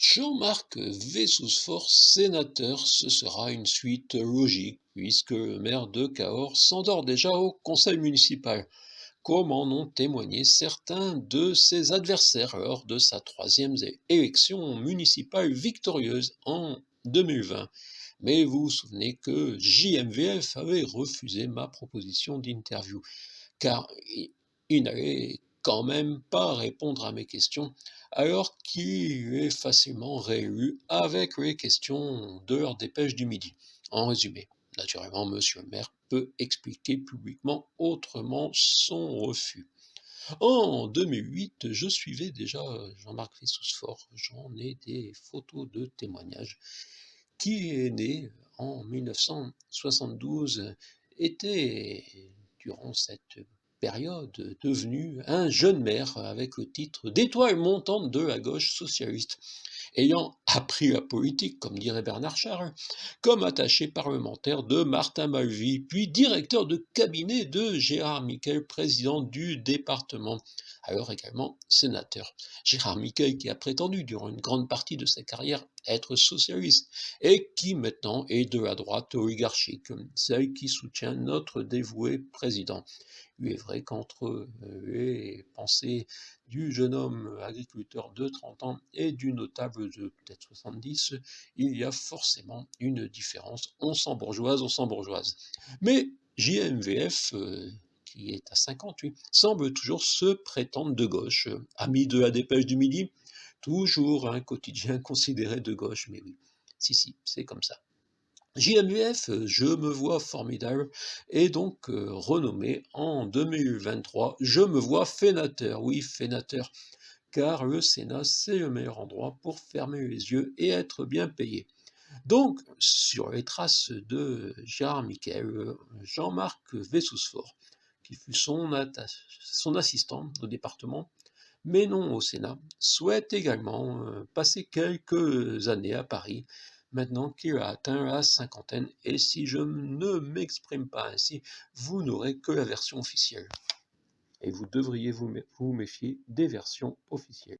Jean-Marc Wessosfor, sénateur, ce sera une suite logique, puisque le maire de Cahors s'endort déjà au conseil municipal, comme en ont témoigné certains de ses adversaires lors de sa troisième élection municipale victorieuse en 2020. Mais vous vous souvenez que JMVF avait refusé ma proposition d'interview, car il n'allait quand même pas répondre à mes questions, alors qu'il est facilement réélu avec les questions de leur dépêche du midi. En résumé, naturellement, monsieur le maire peut expliquer publiquement autrement son refus. En 2008, je suivais déjà Jean-Marc Wessosfor. J'en ai des photos de témoignages. Qui est né en 1972 était, durant cette période, devenu un jeune maire avec le titre d'étoile montante de la gauche socialiste, ayant appris la politique, comme dirait Bernard Charles, comme attaché parlementaire de Martin Malvy, puis directeur de cabinet de Gérard Miquel, président du département, alors également sénateur. Gérard Miquel qui a prétendu durant une grande partie de sa carrière être socialiste et qui maintenant est de la droite oligarchique, celle qui soutient notre dévoué président. Il est vrai qu'entre les pensées du jeune homme agriculteur de 30 ans et du notable de peut-être 70, il y a forcément une différence. On sent bourgeoise, on sent bourgeoise. Mais JMVF, qui est à 58, semble toujours se prétendre de gauche. Ami de la Dépêche du Midi, toujours un quotidien considéré de gauche, mais oui, si, c'est comme ça. JMUF, je me vois formidable, est donc renommé en 2023. Je me vois fénateur, oui, fénateur, car le Sénat, c'est le meilleur endroit pour fermer les yeux et être bien payé. Donc, sur les traces de Gérard Miquel, Jean-Marc Wessosfor, qui fut son assistant au département, mais non au Sénat, souhaite également passer quelques années à Paris, maintenant qu'il a atteint la cinquantaine, et si je ne m'exprime pas ainsi, vous n'aurez que la version officielle. Et vous devriez vous méfier des versions officielles.